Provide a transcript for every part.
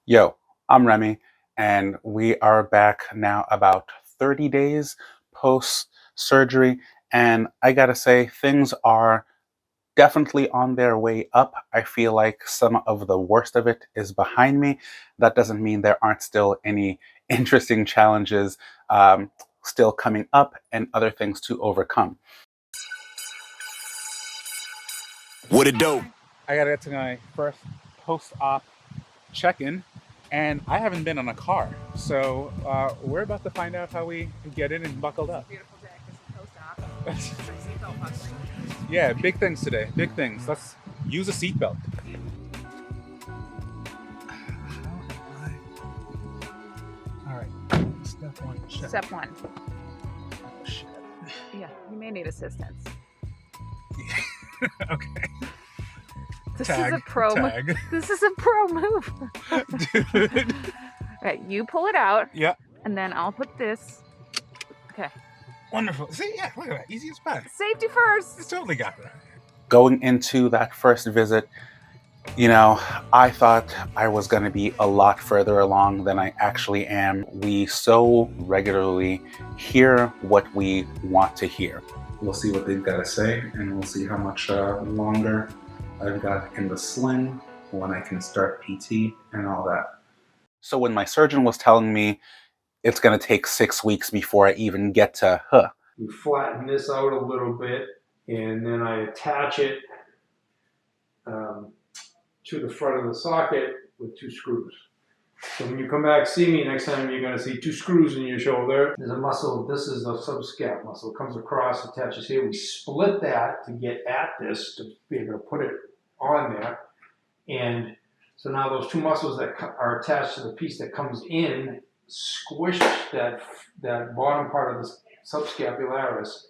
Yo, I'm Remy, and we are back now about 30 days post surgery. And I gotta say, things are definitely on their way up. I feel like some of the worst of it is behind me. That doesn't mean there aren't still any interesting challenges still coming up and other things to overcome. What it do? I gotta get to my first post op check in, and I haven't been on a car. So we're about to find out how we get in and buckled up. Beautiful day. This is post-op. Seatbelt buckling. Yeah, big things today. Big things. Let's use a seatbelt. All right. Step one. Check. Step one. Oh, shit. Yeah, you may need assistance. Okay. This Tag, is a pro tag. move. This is a pro move. Dude. Okay, you pull it out. Yeah. And then I'll put this. Okay. Wonderful. See, yeah, look at that. Easy as pie. Safety first. It's totally got that. Going into that first visit, I thought I was going to be a lot further along than I actually am. We so regularly hear what we want to hear. We'll see what they've got to say, and we'll see how much longer I've got in the sling, when I can start PT and all that. So when my surgeon was telling me it's going to take 6 weeks before I even get to You flatten this out a little bit, and then I attach it to the front of the socket with 2 screws. So when you come back see me next time, you're going to see 2 screws in your shoulder. There's a muscle, this is the subscap muscle. It comes across, attaches here. We split that to get at this, to be able to put it on there. And so now those 2 muscles that are attached to the piece that comes in squish that bottom part of the subscapularis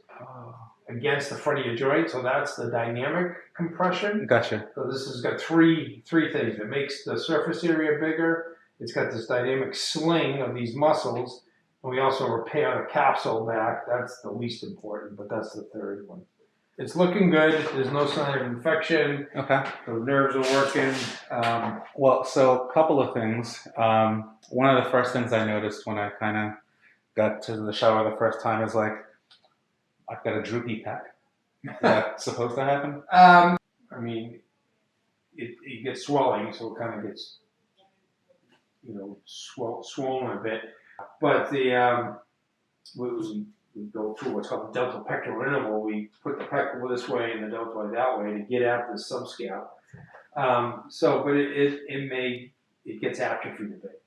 against the front of your joint. So that's the dynamic compression. Gotcha. So this has got three things. It makes the surface area bigger. It's got this dynamic sling of these muscles. And we also repair the capsule back. That's the least important, but that's the third one. It's looking good. There's no sign of infection. Okay. The nerves are working. Well, so a couple of things. One of the first things I noticed when I kind of got to the shower the first time is like, I've got a droopy pec. Is that supposed to happen? I mean, it gets swelling, so it kind of gets, swollen a bit. But we go through what's called the delta pectoral interval. We put the pectoral this way and the deltoid that way to get at the subscap. But it gets atrophied a bit,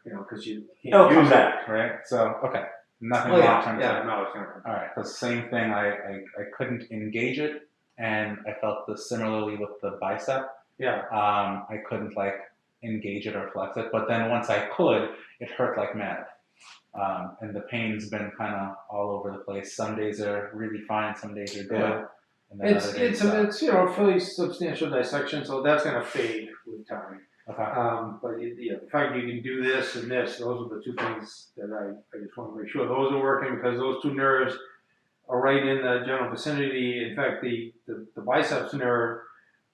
because you can't use back, right? So, okay. Nothing it. long term. Yeah, no, it's going to. All right, the same thing. I couldn't engage it, and I felt this similarly with the bicep. Yeah. I couldn't engage it or flex it, but then once I could, it hurt like mad. And the pain's been kind of all over the place. Some days are really fine, some days are good. Yeah. And then It's a fairly substantial dissection, so that's going to fade with time. Okay. But the fact you can do this and this, those are the 2 things that I just want to make sure those are working, because those 2 nerves are right in the general vicinity. In fact, the biceps nerve,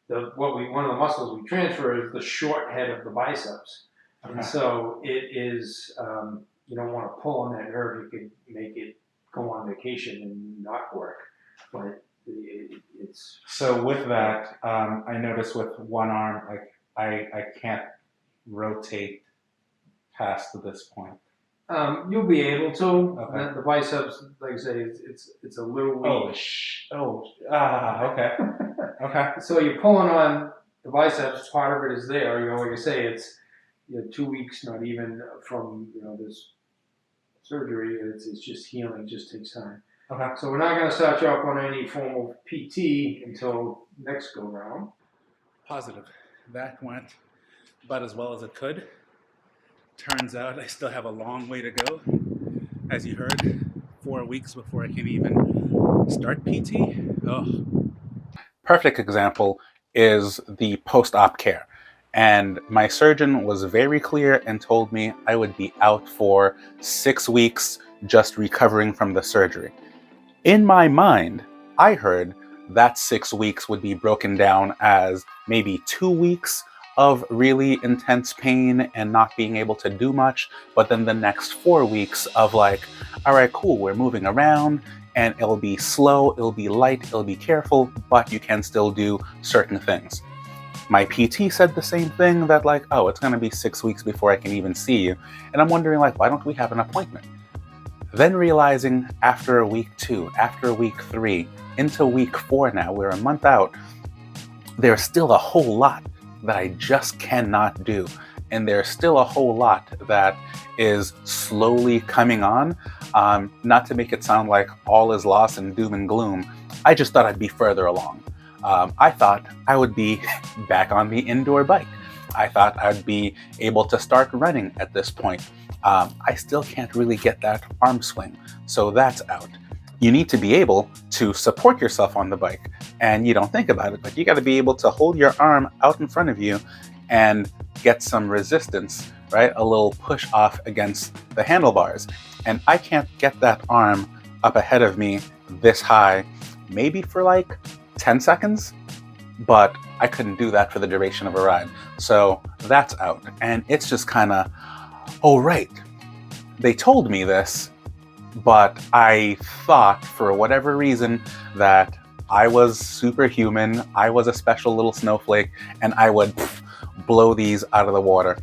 one of the muscles we transfer is the short head of the biceps. Okay. And so it is, you don't want to pull on that nerve. You could make it go on vacation and not work. But it's... So with that, I noticed with one arm, I can't rotate past this point. You'll be able to. Okay. The biceps, like I say, it's a little weak. Okay. Okay. So you're pulling on the biceps. Part of it is there. Like I say, it's 2 weeks, not even from this surgery. It's just healing. It just takes time. Okay. So we're not going to start you up on any formal PT until next go round. Positive. That went about as well as it could. Turns out I still have a long way to go. As you heard, 4 weeks before I can even start PT. Oh. Perfect example is the post-op care. And my surgeon was very clear and told me I would be out for 6 weeks just recovering from the surgery. In my mind, I heard that 6 weeks would be broken down as maybe 2 weeks of really intense pain and not being able to do much, but then the next 4 weeks of like, all right, cool, we're moving around, and it'll be slow, it'll be light, it'll be careful, but you can still do certain things. My PT said the same thing, that like, oh, it's gonna be 6 weeks before I can even see you. And I'm wondering like, why don't we have an appointment? Then realizing after week 2, after week 3, into week 4 now, we're a month out, there's still a whole lot that I just cannot do. And there's still a whole lot that is slowly coming on. Not to make it sound like all is lost and doom and gloom, I just thought I'd be further along. I thought I would be back on the indoor bike. I thought I'd be able to start running at this point. I still can't really get that arm swing, so that's out. You need to be able to support yourself on the bike, and you don't think about it, but you got to be able to hold your arm out in front of you and get some resistance, right? A little push off against the handlebars. And I can't get that arm up ahead of me this high, maybe for like 10 seconds, but I couldn't do that for the duration of a ride. So that's out. And it's just kind of, oh, right, they told me this, but I thought for whatever reason that I was superhuman, I was a special little snowflake, and I would blow these out of the water.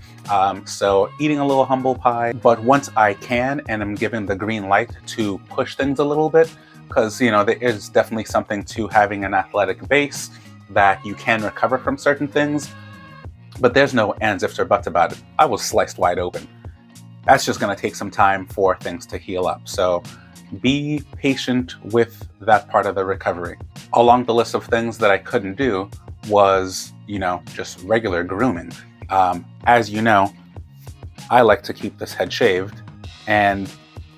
So eating a little humble pie, but once I can and I'm given the green light to push things a little bit, because there is definitely something to having an athletic base that you can recover from certain things, but there's no ands, ifs, or buts about it. I was sliced wide open. That's just going to take some time for things to heal up. So be patient with that part of the recovery. Along the list of things that I couldn't do was, just regular grooming. As you know, I like to keep this head shaved, and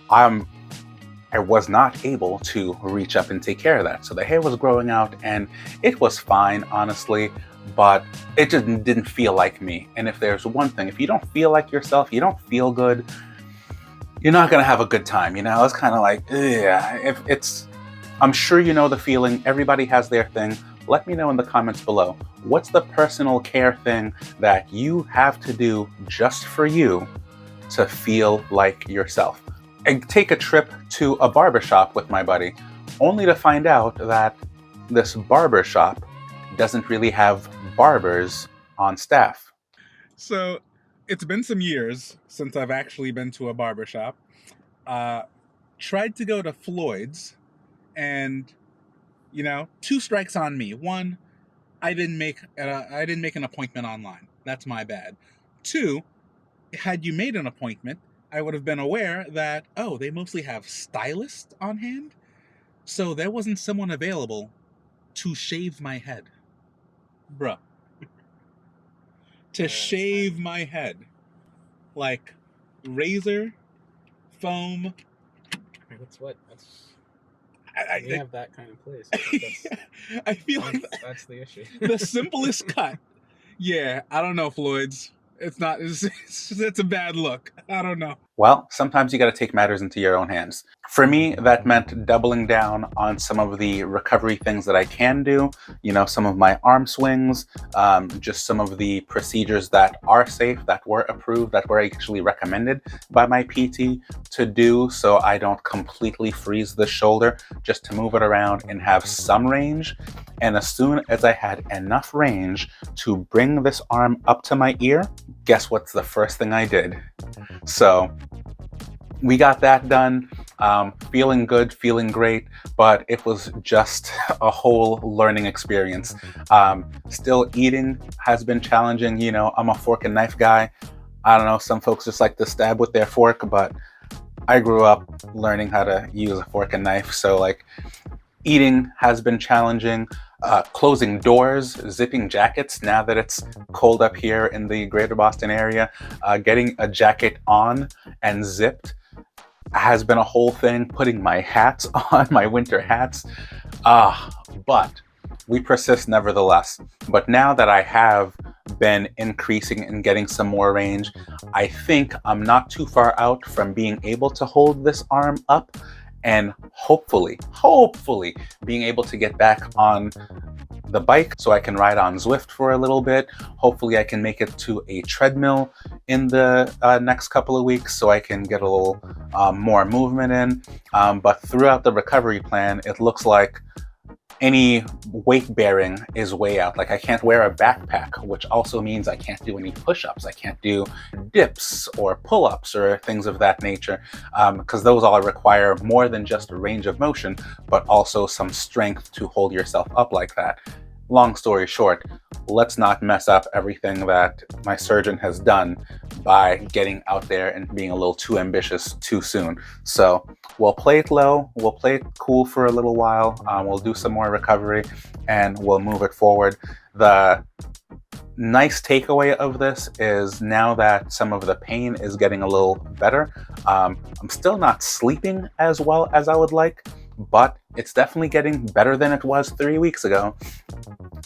I was not able to reach up and take care of that. So the hair was growing out, and it was fine, honestly, but it just didn't feel like me. And if there's one thing, if you don't feel like yourself, you don't feel good, you're not going to have a good time. It's kind of like, yeah, I'm sure you know the feeling. Everybody has their thing. Let me know in the comments below. What's the personal care thing that you have to do just for you to feel like yourself? I take a trip to a barbershop with my buddy, only to find out that this barbershop doesn't really have barbers on staff. So it's been some years since I've actually been to a barbershop. Tried to go to Floyd's, and 2 strikes on me. 1, I didn't make an appointment online. That's my bad. 2, had you made an appointment, I would have been aware that, they mostly have stylists on hand, so there wasn't someone available to shave my head. Bruh. To shave my head. Like, razor, foam. That's I have that kind of place. I feel like that's the issue. The simplest cut. Yeah, I don't know, Floyd's. It's a bad look. I don't know. Well, sometimes you got to take matters into your own hands. For me, that meant doubling down on some of the recovery things that I can do, some of my arm swings, just some of the procedures that are safe, that were approved, that were actually recommended by my PT to do, so I don't completely freeze the shoulder, just to move it around and have some range. And as soon as I had enough range to bring this arm up to my ear, guess what's the first thing I did? So we got that done, feeling good, feeling great, but it was just a whole learning experience. Still eating has been challenging. I'm a fork and knife guy. I don't know, some folks just like to stab with their fork, but I grew up learning how to use a fork and knife. So like, eating has been challenging. Closing doors, zipping jackets now that it's cold up here in the greater Boston area. Getting a jacket on and zipped has been a whole thing. Putting my hats on, my winter hats. But we persist nevertheless. But now that I have been increasing and getting some more range, I think I'm not too far out from being able to hold this arm up, and hopefully being able to get back on the bike so I can ride on Zwift for a little bit. Hopefully I can make it to a treadmill in the next couple of weeks so I can get a little more movement in. But throughout the recovery plan, it looks like any weight bearing is way out. Like I can't wear a backpack, which also means I can't do any push-ups. I can't do dips or pull-ups or things of that nature, because those all require more than just a range of motion, but also some strength to hold yourself up like that. Long story short, let's not mess up everything that my surgeon has done by getting out there and being a little too ambitious too soon. So we'll play it low, we'll play it cool for a little while, we'll do some more recovery, and we'll move it forward. The nice takeaway of this is now that some of the pain is getting a little better, I'm still not sleeping as well as I would like, but it's definitely getting better than it was 3 weeks ago,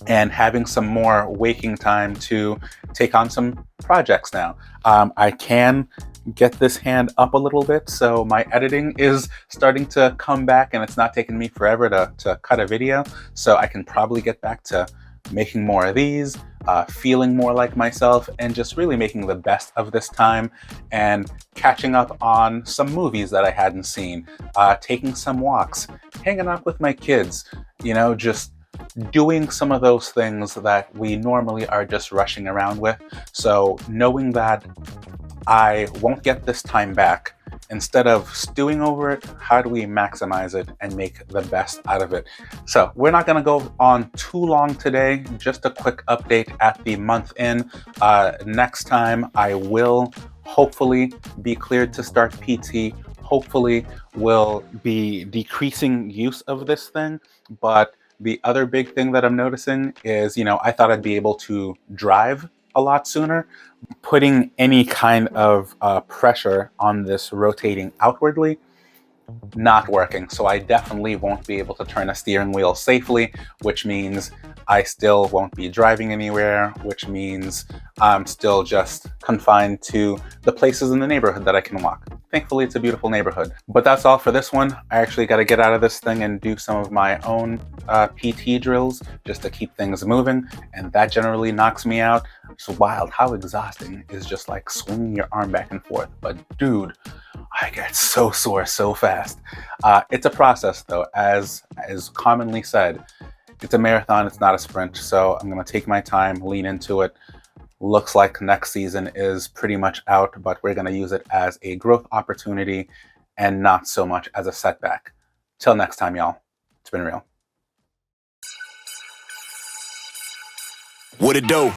and having some more waking time to take on some projects now. I can get this hand up a little bit, so my editing is starting to come back and it's not taking me forever to cut a video, so I can probably get back to making more of these, feeling more like myself, and just really making the best of this time and catching up on some movies that I hadn't seen, taking some walks, hanging out with my kids, you know, just doing some of those things that we normally are just rushing around with. So knowing that I won't get this time back, instead of stewing over it, how do we maximize it and make the best out of it? So we're not going to go on too long today. Just a quick update at the month in. Next time I will hopefully be cleared to start PT. Hopefully will be decreasing use of this thing. But the other big thing that I'm noticing is, you know, I thought I'd be able to drive a lot sooner. Putting any kind of pressure on this rotating outwardly, not working. So I definitely won't be able to turn a steering wheel safely, which means I still won't be driving anywhere, which means I'm still just confined to the places in the neighborhood that I can walk. Thankfully, it's a beautiful neighborhood. But that's all for this one. I actually got to get out of this thing and do some of my own PT drills just to keep things moving, and that generally knocks me out. It's wild how exhausting is just like swinging your arm back and forth. But dude, I get so sore so fast. It's a process though, as is commonly said. It's a marathon, it's not a sprint, so I'm going to take my time, lean into it. Looks like next season is pretty much out, but we're going to use it as a growth opportunity and not so much as a setback. Till next time, y'all. It's been real. What it do?